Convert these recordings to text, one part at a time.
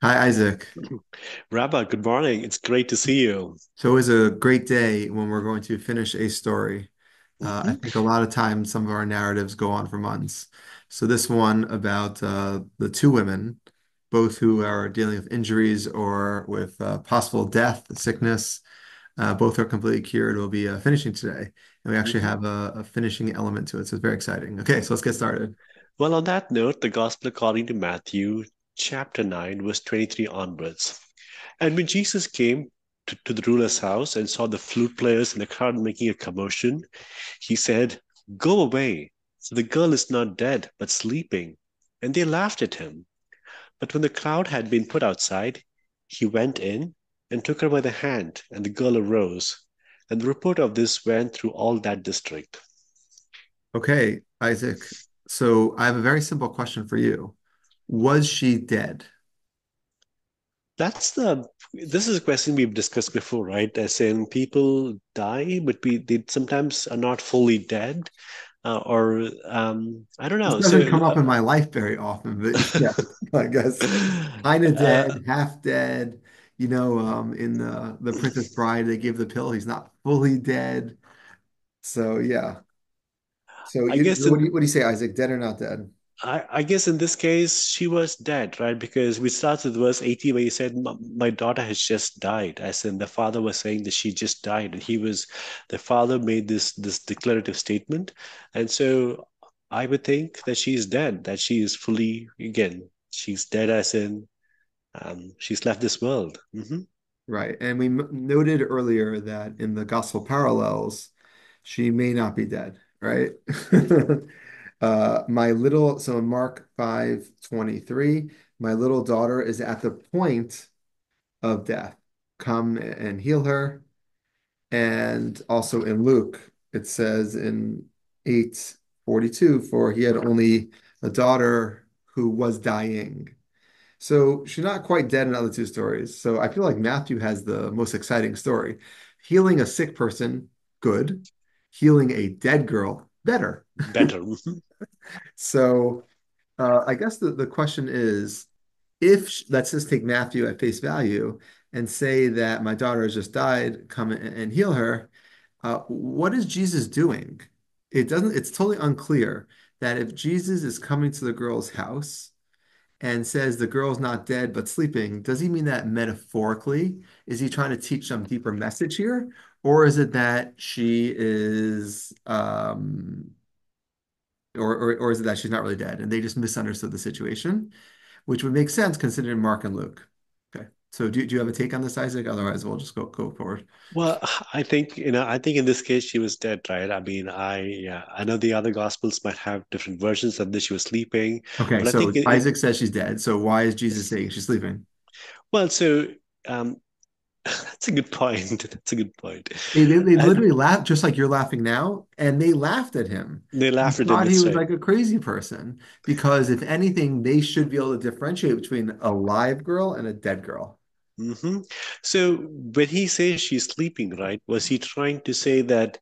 Hi, Isaac. Rabbi, good morning. It's great to see you. So it was a great day when we're going to finish a story. I Mhm. think a lot of times some of our narratives go on for months. So this one about the two women, both who are dealing with injuries or with possible death, sickness, both are completely cured. We'll be finishing today. And we actually Mhm. have a finishing element to it. So it's very exciting. Okay, so let's get started. Well, on that note, the Gospel according to Matthew, chapter 9, verse 23 onwards. And when Jesus came to the ruler's house and saw the flute players and the crowd making a commotion, he said, "Go away, for the girl is not dead, but sleeping." And they laughed at him. But when the crowd had been put outside, he went in and took her by the hand, and the girl arose. And the report of this went through all that district. Okay, Isaac. So I have a very simple question for you. Was she dead? That's the this is a question we've discussed before, right? As in people die, but they sometimes are not fully dead, or I don't This know. doesn't So come up in my life very often, but yeah, I guess kind of uh, dead, half dead. In the Princess Bride, they give the pill. He's not fully dead. So yeah. So I you guess what do you say, Isaac? Dead or not dead? I guess in this case she was dead, right? Because we start with verse 80 where he said, My daughter has just died," as in the father was saying that she just died, and the father made this declarative statement, and so I would think that she's dead, that she is fully again, she's dead, as in she's left this world. Right. And we noted earlier that in the gospel parallels, she may not be dead, right? So in Mark 5:23, my little daughter is at the point of death. Come and heal her. And also in Luke, it says in 8:42, for he had only a daughter who was dying. So she's not quite dead in the other two stories. So I feel like Matthew has the most exciting story. Healing a sick person, good. Healing a dead girl, better. Better. So I guess the question is, let's just take Matthew at face value and say that my daughter has just died, come and heal her. What is Jesus doing? It's totally unclear that if Jesus is coming to the girl's house and says the girl's not dead but sleeping, does he mean that metaphorically? Is he trying to teach some deeper message here? Or is it that she is or is it that she's not really dead and they just misunderstood the situation, which would make sense considering Mark and Luke. Okay. So do you have a take on this, Isaac? Otherwise, we'll just go forward. Well, I think in this case she was dead, right? I mean, yeah, I know the other gospels might have different versions of this. She was sleeping, Okay, but I so think Isaac says she's dead. So why is Jesus yes. saying she's sleeping? Well, so um, that's a good point. That's a good point. They And literally laughed just like you're laughing now, and they laughed at him they and laughed at him. thought he That's was right. like a crazy person. Because if anything, they should be able to differentiate between a live girl and a dead girl. hmm So when he says she's sleeping, right, was he trying to say that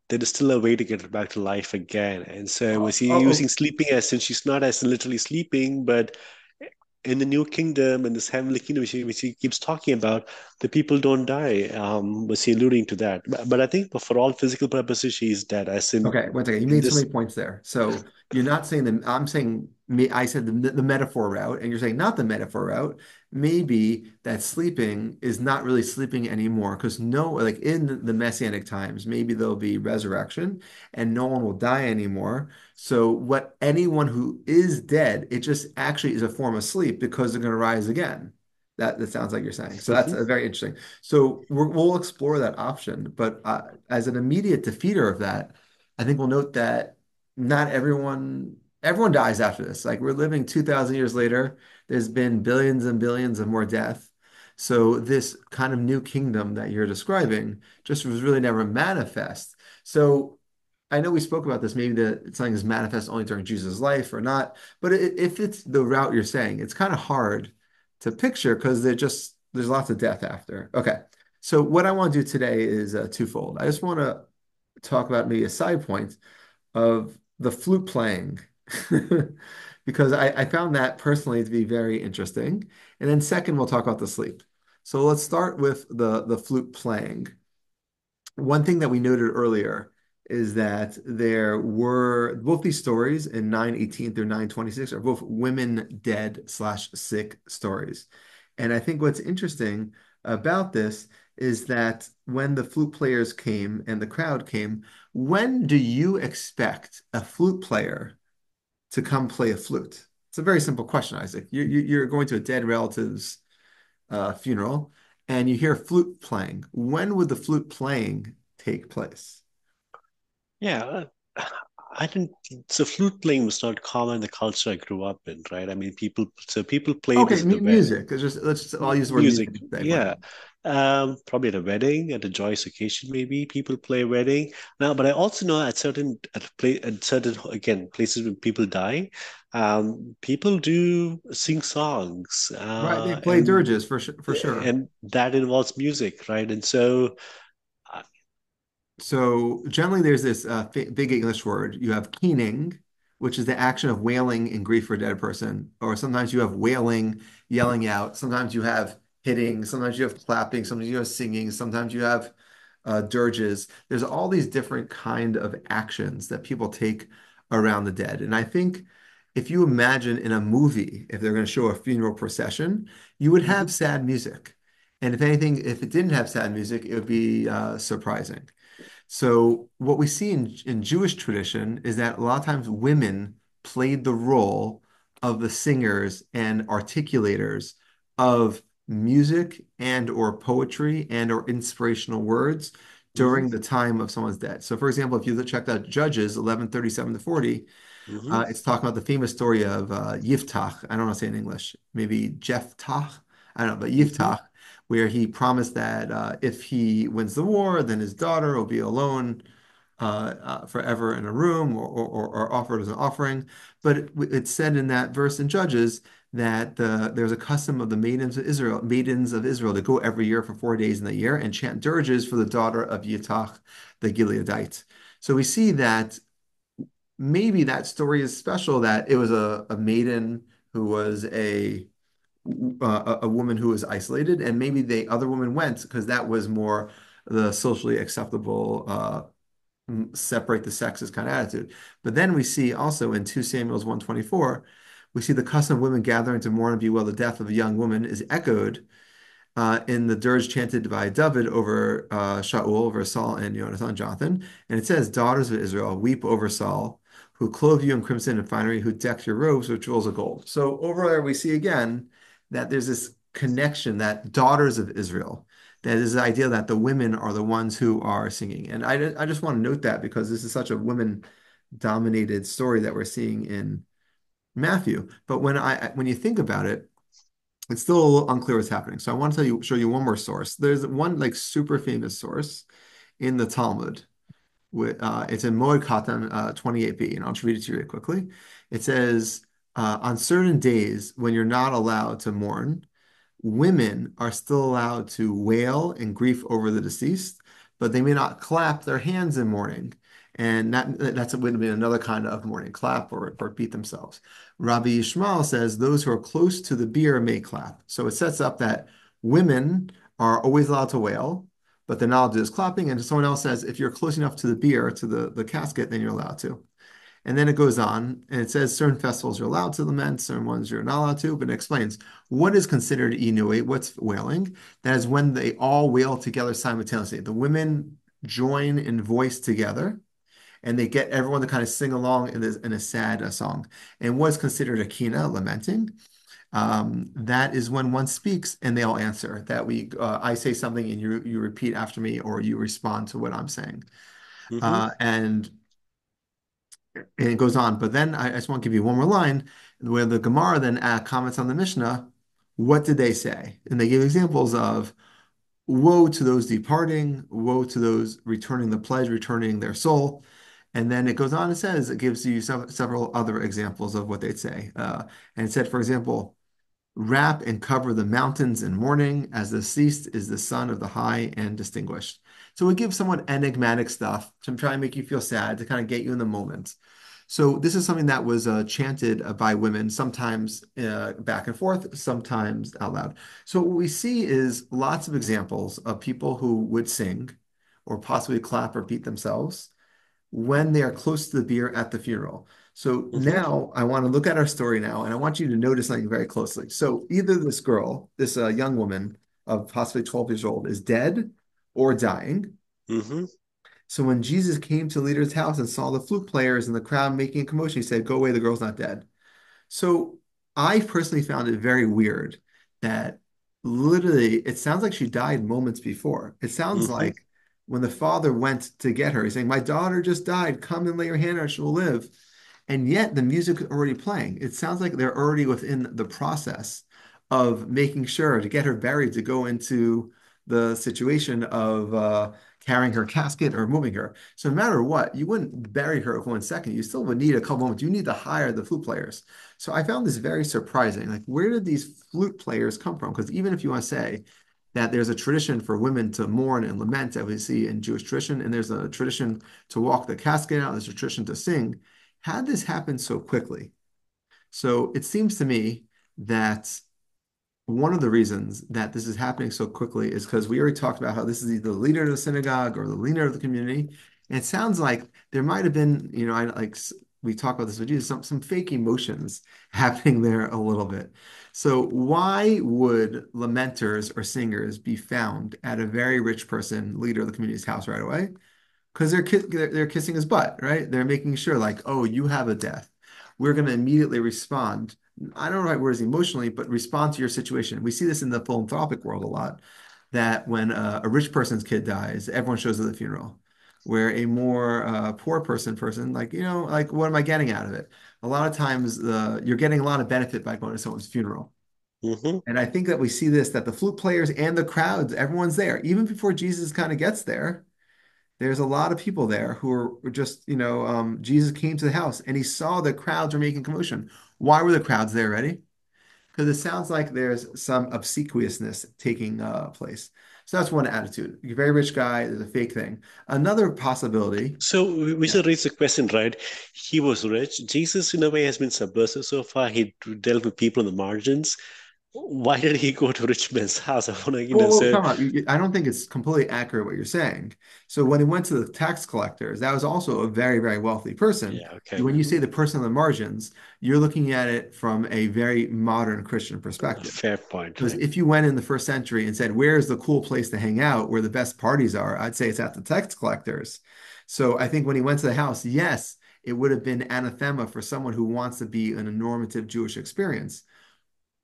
there is still a way to get her back to life again? And so Oh, was he using oh, sleeping as in she's not as in literally sleeping, but in the new kingdom and this heavenly kingdom which he keeps talking about, the people don't die. Was he alluding to that? But I think for all physical purposes, she's dead. As okay, one second. You in made so this. many points there. So you're not saying that I'm saying me, I said the metaphor route, and you're saying not the metaphor route. Maybe that sleeping is not really sleeping anymore because no, like in the messianic times, maybe there'll be resurrection and no one will die anymore. So what anyone who is dead, it just actually is a form of sleep because they're going to rise again. That sounds like you're saying. So that's Mhm. a very interesting. So we'll explore that option, but as an immediate defeater of that. I think we'll note that not everyone dies after this. Like we're living 2,000 years later. There's been billions and billions of more death. So this kind of new kingdom that you're describing just was really never manifest. So I know we spoke about this, maybe that something is manifest only during Jesus' life or not. But if it's the route you're saying, it's kind of hard to picture because there's lots of death after. Okay. So what I want to do today is twofold. I just want to talk about maybe a side point of the flute playing because I found that personally to be very interesting. And then second, we'll talk about the sleep. So let's start with the flute playing. One thing that we noted earlier is that there were both these stories in 918 through 926 are both women dead slash sick stories. And I think what's interesting about this is that when the flute players came and the crowd came, when do you expect a flute player to come play a flute? It's a very simple question, Isaac. You're going to a dead relative's funeral and you hear flute playing. When would the flute playing take place? Yeah, I didn't. So flute playing was not common in the culture I grew up in, right? I mean, people played Okay, this at a music. I'll use the word music. music instead. Yeah, probably at a wedding, at a joyous occasion, maybe people play a wedding now. But I also know at certain again places when people die, people do sing songs, Right, they play dirges for sure. and that involves music, right? And so, uh, So generally, there's this big English word. You have keening, which is the action of wailing in grief for a dead person, or sometimes you have wailing, yelling out. Sometimes you have hitting. Sometimes you have clapping. Sometimes you have singing. Sometimes you have dirges. There's all these different kind of actions that people take around the dead. And I think if you imagine in a movie, if they're going to show a funeral procession, you would have mhm, sad music. And if anything, if it didn't have sad music, it would be surprising. So what we see in Jewish tradition is that a lot of times women played the role of the singers and articulators of music and or poetry and or inspirational words mhm, during the time of someone's death. So for example, if you check out Judges 11:37 to 40, mhm, it's talking about the famous story of Yiftach. I don't know how to say it in English. Maybe Jephthah. I don't know, but mhm, Yiftach, where he promised that if he wins the war, then his daughter will be alone forever in a room or offered as an offering. But it said in that verse in Judges that there's a custom of the maidens of Israel to go every year for 4 days in the year and chant dirges for the daughter of Yiftach, the Gileadite. So we see that maybe that story is special that it was a maiden who was a woman who was isolated, and maybe the other woman went because that was more the socially acceptable separate the sexes kind of attitude. But then we see also in 2 Samuel's 124, we see the custom of women gathering to mourn and bewail the death of a young woman is echoed in the dirge chanted by David over Shaul, over Saul and Jonathan, Jonathan. And it says, Daughters of Israel, weep over Saul, who clothe you in crimson and finery, who decked your robes with jewels of gold. So over there we see again that there's this connection that daughters of Israel, that is the idea that the women are the ones who are singing. And I just want to note that because this is such a women dominated story that we're seeing in Matthew. But when you think about it, it's still a little unclear what's happening. So I want to show you one more source. There's one like super famous source in the Talmud. It's in Moed Katan 28b, and I'll just read it to you really quickly. It says, on certain days when you're not allowed to mourn, women are still allowed to wail and grief over the deceased, but they may not clap their hands in mourning. And that's would have been another kind of mourning, clap or beat themselves. Rabbi Yishmael says those who are close to the bier may clap. So it sets up that women are always allowed to wail, but they're not allowed to do this clapping. And someone else says if you're close enough to the bier, to the casket, then you're allowed to. And then it goes on and it says certain festivals you're allowed to lament, certain ones you're not allowed to, but it explains what is considered Inuit, what's wailing. That is when they all wail together simultaneously. The women join in voice together and they get everyone to kind of sing along in a sad song. And what's considered a kina, lamenting, that is when one speaks and they all answer. I say something and you repeat after me or you respond to what I'm saying. mhm, And it goes on. But then I just want to give you one more line where the Gemara then comments on the Mishnah. What did they say? And they give examples of woe to those departing, woe to those returning the pledge, returning their soul. And then it goes on and says, it gives you several other examples of what they'd say. And it said, for example, wrap and cover the mountains in mourning, as the deceased is the son of the high and distinguished. So we give someone enigmatic stuff to try and make you feel sad, to kind of get you in the moment. So this is something that was chanted by women, sometimes back and forth, sometimes out loud. So what we see is lots of examples of people who would sing or possibly clap or beat themselves when they are close to the bier at the funeral. So Hmm. now I want to look at our story now, and I want you to notice something very closely. So either this girl, this young woman of possibly 12 years old, is dead or dying. Hmm. So when Jesus came to the leader's house and saw the flute players and the crowd making a commotion, he said, "Go away, the girl's not dead." So I personally found it very weird that literally it sounds like she died moments before. It sounds Hmm. like when the father went to get her, he's saying, "My daughter just died. Come and lay your hand on her, she'll live." And yet the music is already playing. It sounds like they're already within the process of making sure to get her buried, to go into the situation of carrying her casket or moving her. So no matter what, you wouldn't bury her for 1 second. You still would need a couple moments. You need to hire the flute players. So I found this very surprising. Like, where did these flute players come from? Because even if you want to say that there's a tradition for women to mourn and lament, as we see in Jewish tradition, and there's a tradition to walk the casket out, there's a tradition to sing. How did this happen so quickly? So it seems to me that one of the reasons that this is happening so quickly is because we already talked about how this is either the leader of the synagogue or the leader of the community. And it sounds like there might have been, we talk about this with Jesus, some fake emotions happening there a little bit. So why would lamenters or singers be found at a very rich person, leader of the community's house right away? Because they're kissing his butt, right? They're making sure, like, oh, you have a death. We're going to immediately respond. I don't know right words emotionally, but respond to your situation. We see this in the philanthropic world a lot. That when a rich person's kid dies, everyone shows up at the funeral. Where a more poor person, like, like, what am I getting out of it? A lot of times, you're getting a lot of benefit by going to someone's funeral. Hmm. And I think that we see this, that the flute players and the crowds, everyone's there. Even before Jesus kind of gets there, there's a lot of people there who are just, Jesus came to the house and he saw the crowds were making commotion. Why were the crowds there, ready? Because it sounds like there's some obsequiousness taking place. So that's one attitude. You're a very rich guy, there's a fake thing. Another possibility, So we yeah. should raise the question, right? He was rich. Jesus, in a way, has been subversive so far. He dealt with people on the margins. Why did he go to rich man's house? I want to, Well, say, time out. I don't think it's completely accurate what you're saying. So when he went to the tax collectors, that was also a very, very wealthy person. yeah, okay. When you say the person on the margins, you're looking at it from a very modern Christian perspective. Fair point, Because right? if you went in the first century and said, "Where's the cool place to hang out, where the best parties are?" I'd say it's at the tax collectors. So I think when he went to the house, yes, it would have been anathema for someone who wants to be in a normative Jewish experience.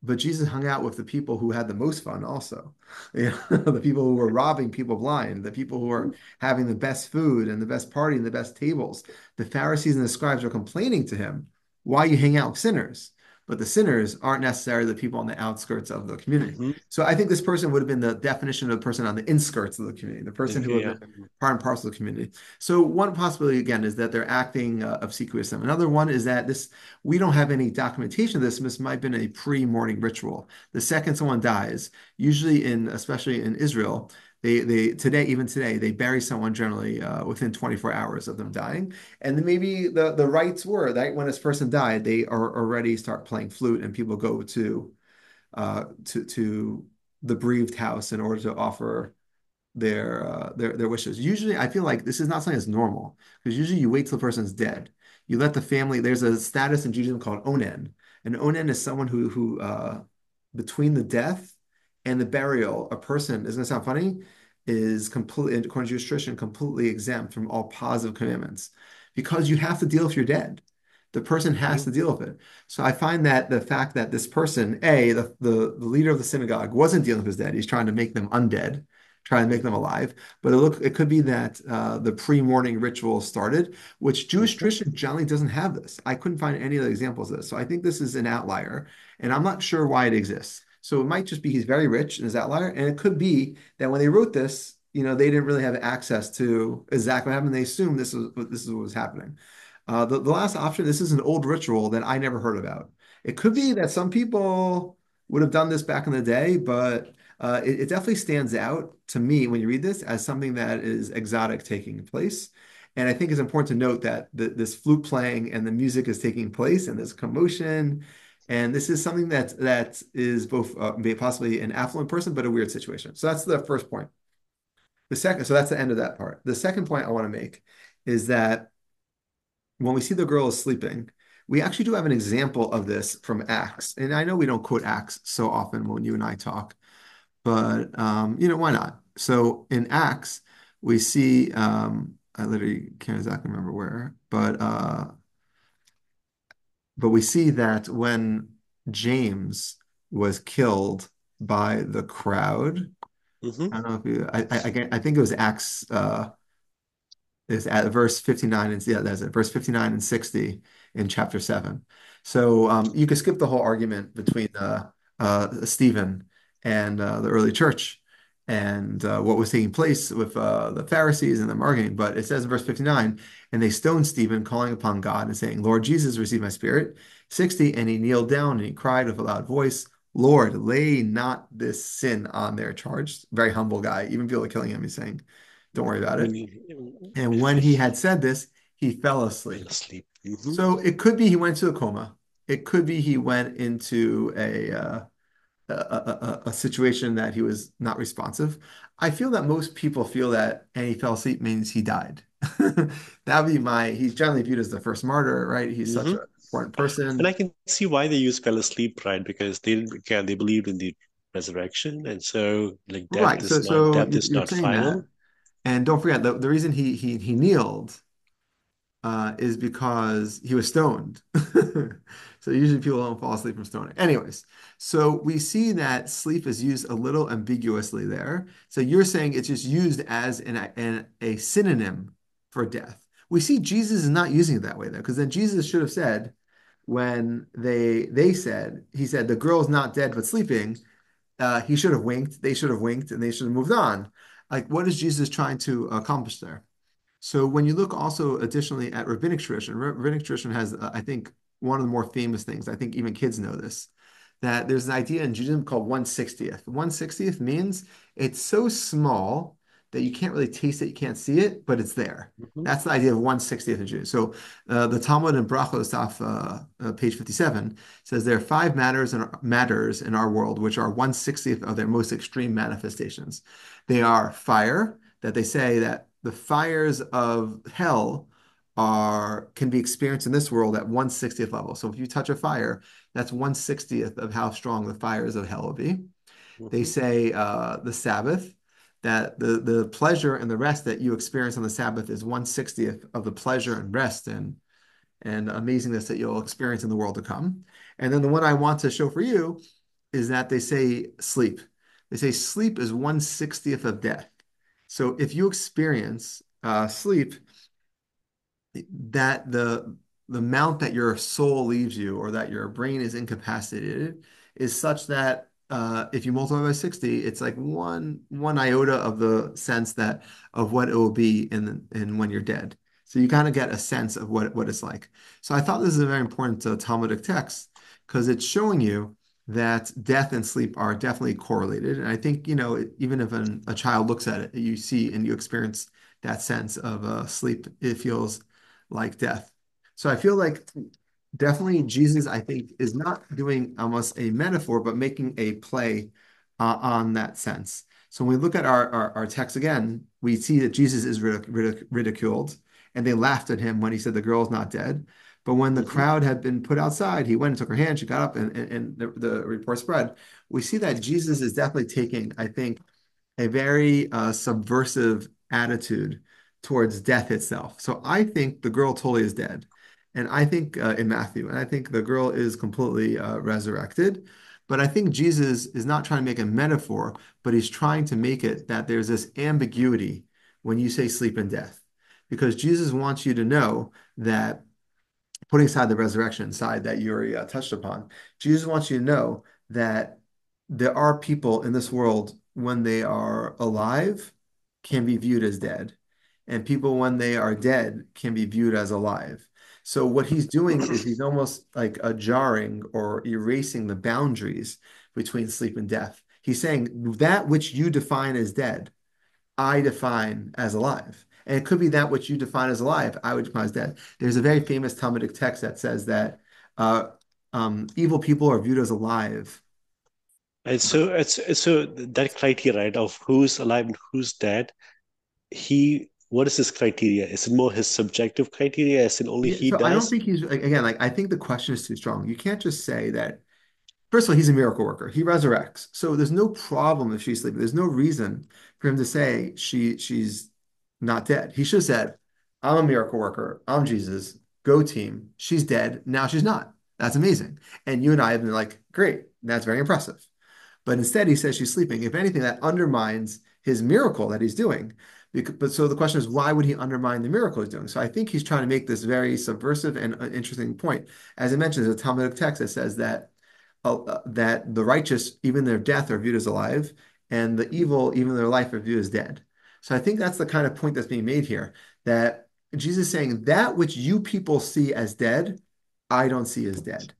But Jesus hung out with the people who had the most fun also. The people who were robbing people blind, the people who were having the best food and the best party and the best tables. The Pharisees and the scribes were complaining to him, "Why you hang out with sinners?" But the sinners aren't necessarily the people on the outskirts of the community. Hmm. So I think this person would have been the definition of the person on the inskirts of the community, the person who Okay, would yeah. have been part and parcel of the community. So one possibility again is that they're acting obsequious. Another one is that this we don't have any documentation of this. This might have been a pre-mourning ritual. The second someone dies, usually especially in Israel, even today they bury someone generally within 24 hours of them dying. And then maybe the rites were that when this person died, they are already start playing flute and people go to the bereaved house in order to offer their wishes. Usually, I feel like this is not something that's normal because usually you wait till the person's dead. You let the family. There's a status in Judaism called onen, and onen is someone who between the death and the burial, a person is going to sound funny, is completely, according to Jewish tradition, completely exempt from all positive commandments because you have to deal with your dead. The person has Mhm. to deal with it. So I find that the fact that this person, the leader of the synagogue, wasn't dealing with his dead, he's trying to make them undead, try and make them alive. But it could be that the pre-mourning ritual started, which Jewish Mhm. tradition generally doesn't have this. I couldn't find any other examples of this. So I think this is an outlier, and I'm not sure why it exists. So it might just be he's very rich and is outlier, and it could be that when they wrote this, they didn't really have access to exactly what happened. They assumed this is what was happening. The last option, this is an old ritual that I never heard about. It could be that some people would have done this back in the day, but it definitely stands out to me when you read this as something that is exotic taking place. And I think it's important to note that this flute playing and the music is taking place and there's commotion. And this is something that is both possibly an affluent person, but a weird situation. So that's the first point. The second, so that's the end of that part. The second point I want to make is that when we see the girl is sleeping, we actually do have an example of this from Acts. And I know we don't quote Acts so often when you and I talk, but why not? So in Acts, we see I literally can't exactly remember where, but we see that when James was killed by the crowd, Hmm. I don't know if you, I think it was Acts is at verse 59 and yeah, that's it, verse 59 and 60 in chapter 7. So you could skip the whole argument between Stephen and the early church and what was taking place with the Pharisees and the arguing. But it says in verse 59, and they stoned Stephen, calling upon God and saying, Lord Jesus, receive my spirit. 60, and he kneeled down and he cried with a loud voice, Lord, lay not this sin on their charge. Very humble guy. Even people are killing him. He's saying, don't worry about When it. you And when he had said this, he fell fell asleep. asleep. So it could be he went to a coma. It could be he went into a situation that he was not responsive. I feel that most people feel that and he fell asleep means he died. That would be he's generally viewed as the first martyr, right? He's such Hmm. an important And person. I can see why they use fell asleep, right? Because they didn't, again, they believed in the resurrection, and so like Right. So death is you're not saying that. final. And don't forget the reason he kneeled is because he was stoned. So usually people don't fall asleep from stoning. Anyways, so we see that sleep is used a little ambiguously there. So you're saying it's just used as a synonym for death. We see Jesus is not using it that way though, because then Jesus should have said when they said he said the girl's not dead but sleeping. He should have winked. They should have winked, and they should have moved on. Like, what is Jesus trying to accomplish there? So when you look also additionally at rabbinic tradition, rabbinic tradition has, I think, one of the more famous things. I think even kids know this, that there's an idea in Judaism called 1/60th. 1/60th means it's so small that you can't really taste it, you can't see it, but it's there. Hmm. That's the idea of 1/60th in Judaism. So the Talmud in Brachos, off page 57, says there are five matters in our world which are 1/60th of their most extreme manifestations. They are fire, that they say that the fires of hell can be experienced in this world at 1/60th level. So if you touch a fire, that's 1/60th of how strong the fires of hell will be. They Hmm. say the Sabbath, that the pleasure and the rest that you experience on the Sabbath is 1/60th of the pleasure and rest and amazingness that you'll experience in the world to come. And then the one I want to show for you is that they say sleep. They say sleep is 1/60th of death. So if you experience sleep, that the amount that your soul leaves you or that your brain is incapacitated is such that if you multiply by 60, it's like one iota of the sense that of what it will be in when you're dead. So you kind of get a sense of what it's like. So I thought this is a very important Talmudic text because it's showing you that death and sleep are definitely correlated. And I think, even if a child looks at it, you see and you experience that sense of sleep, it feels like death. So I feel like definitely Jesus, I think, is not doing almost a metaphor, but making a play on that sense. So when we look at our text again, we see that Jesus is ridiculed, and they laughed at him when he said the girl's not dead. But when the Hmm. crowd had been put outside, he went and took her hand. She got up, and the report spread. We see that Jesus is definitely taking, I think, a very subversive attitude towards death itself. So I think the girl totally is dead. And I think in Matthew, and I think the girl is completely resurrected. But I think Jesus is not trying to make a metaphor, but he's trying to make it that there's this ambiguity when you say sleep and death. Because Jesus wants you to know that putting aside the resurrection side that Yuri touched upon, Jesus wants you to know that there are people in this world when they are alive can be viewed as dead, and people when they are dead can be viewed as alive. So what he's doing is he's almost like a jarring or erasing the boundaries between sleep and death. He's saying that which you define as dead I define as alive. And it could be that which you define as alive, I would define as dead. There's a very famous Talmudic text that says that uh, evil people are viewed as alive. And so that criteria, right, of who's alive and who's dead, he what is his criteria? Is it more his subjective criteria, as in only Yeah, he so I don't does? think he's again like I think the question is too strong. You can't just say that. First of all, he's a miracle worker. He resurrects. So there's no problem if she's sleeping. There's no reason for him to say she's not dead. He should have said, I'm a miracle worker. I'm Jesus. Go team. She's dead. Now she's not. That's amazing. And you and I have been like, great. That's very impressive. But instead, he says she's sleeping. If anything, that undermines his miracle that he's doing. But so the question is, why would he undermine the miracle he's doing? So I think he's trying to make this very subversive and interesting point. As I mentioned, there's a Talmudic text that says that the righteous, even their death, are viewed as alive, and the evil, even their life, are viewed as dead. So I think that's the kind of point that's being made here. That Jesus is saying that which you people see as dead, I don't see as dead.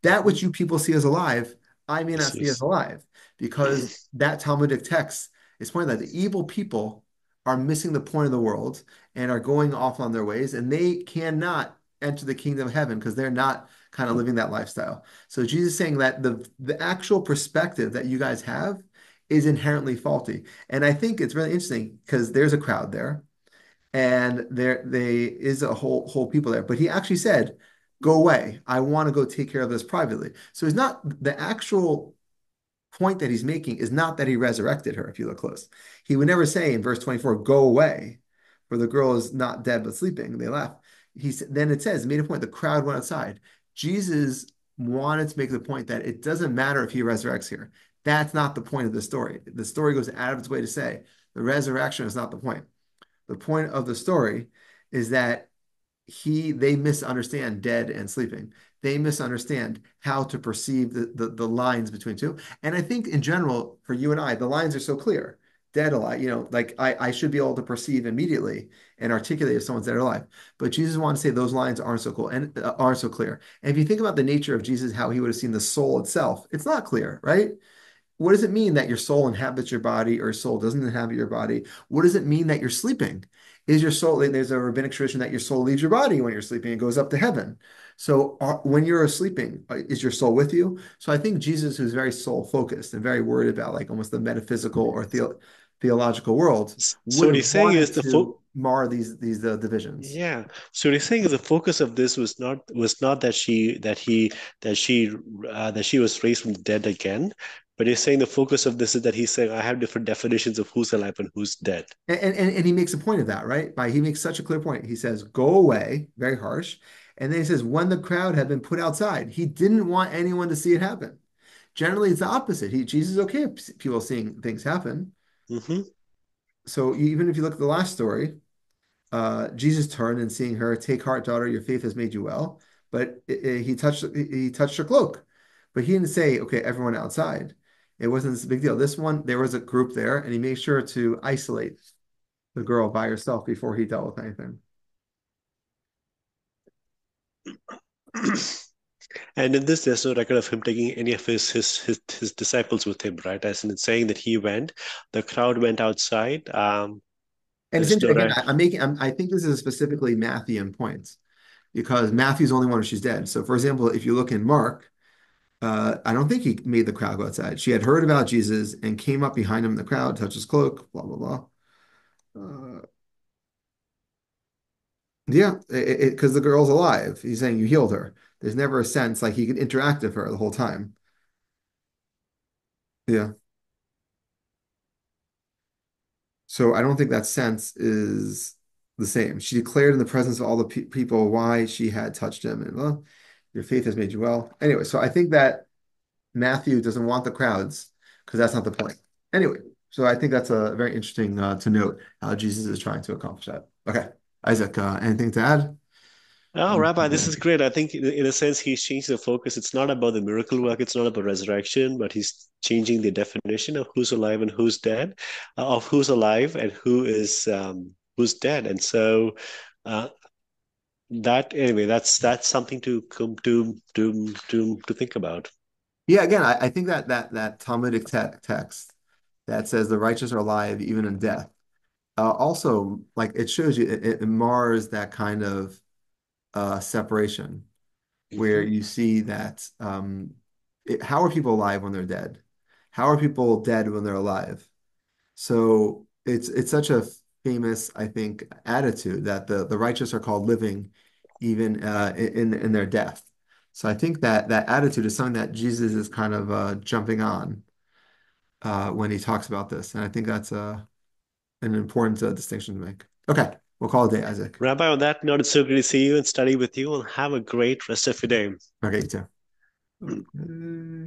That which you people see as alive, I may not Yes, see as yes. alive, because that Talmudic text is pointing that the evil people are missing the point of the world and are going off on their ways, and they cannot enter the kingdom of heaven because they're not kind of living that lifestyle. So Jesus is saying that the actual perspective that you guys have is inherently faulty. And I think it's really interesting because there's a crowd there and they is a whole people there. But he actually said, "Go away. I want to go take care of this privately." So he's not the actual point that he's making is not that he resurrected her, if you look close. He would never say in verse 24, "Go away," for the girl is not dead but sleeping. They laugh. Then it says, made a point, the crowd went outside. Jesus wanted to make the point that it doesn't matter if he resurrects here. That's not the point of the story. The story goes out of its way to say the resurrection is not the point. The point of the story is that they misunderstand dead and sleeping. They misunderstand how to perceive the lines between two. And I think in general, for you and I, the lines are so clear. Dead, alive, like I should be able to perceive immediately and articulate if someone's dead or alive. But Jesus wanted to say those lines aren't so cool and aren't so clear. And if you think about the nature of Jesus, how he would have seen the soul itself, it's not clear, right? What does it mean that your soul inhabits your body or your soul doesn't inhabit your body? What does it mean that you're sleeping? Is your soul, there's a rabbinic tradition that your soul leaves your body when you're sleeping and goes up to heaven. So when you're sleeping, is your soul with you? So I think Jesus, who's very soul focused and very worried about like almost the metaphysical or theological world, So would what have he's saying is wanted the to mar these divisions. yeah. So what he's saying is the focus of this was not that she was raised from the dead again, but he's saying the focus of this is that he's saying I have different definitions of who's alive and who's dead. And he makes a point of that, right? He makes such a clear point. He says, "Go away," very harsh, and then he says, "When the crowd had been put outside," he didn't want anyone to see it happen. Generally, it's the opposite. Jesus is okay if people seeing things happen. Hmm. So even if you look at the last story, Jesus turned and seeing her, "Take heart, daughter, your faith has made you well." But he touched her cloak, but he didn't say, "Okay, everyone outside." It wasn't this big deal. This one, there was a group there, and he made sure to isolate the girl by herself before he dealt with anything. And in this, there's no record of him taking any of his disciples with him, right? As in saying that he went, the crowd went outside. And it's There's no interesting, again, right. I think this is specifically Matthew points because Matthew's the only one where she's dead. So, for example, if you look in Mark, I don't think he made the crowd go outside. She had heard about Jesus and came up behind him in the crowd, touched his cloak, blah, blah, blah. Yeah, because the girl's alive. He's saying you healed her. There's never a sense like he could interact with her the whole time. Yeah. So I don't think that sense is the same. She declared in the presence of all the people why she had touched him, and well, your faith has made you well. Anyway, so I think that Matthew doesn't want the crowds because that's not the point. Anyway, so I think that's a very interesting to note how Jesus is trying to accomplish that. Okay, Isaac, anything to add? Oh, Rabbi, this Yeah. is great. I think in a sense he's changed the focus. It's not about the miracle work, it's not about resurrection, but he's changing the definition of who's alive and who's dead, of who's alive and who's dead. And so uh, that anyway, that's something to come to think about. Yeah, again, I think that Talmudic text that says the righteous are alive even in death. also like it shows you it mars that kind of separation where Mhm. you see that how are people alive when they're dead? How are people dead when they're alive? So it's such a famous, I think, attitude that the righteous are called living even in their death. So I think that that attitude is something that Jesus is kind of jumping on when he talks about this, and I think that's an important distinction to make. Okay, we'll call it a day, Isaac. Rabbi, on that note, it's so good to see you and study with you, and have a great rest of your day. Okay, you too. Okay.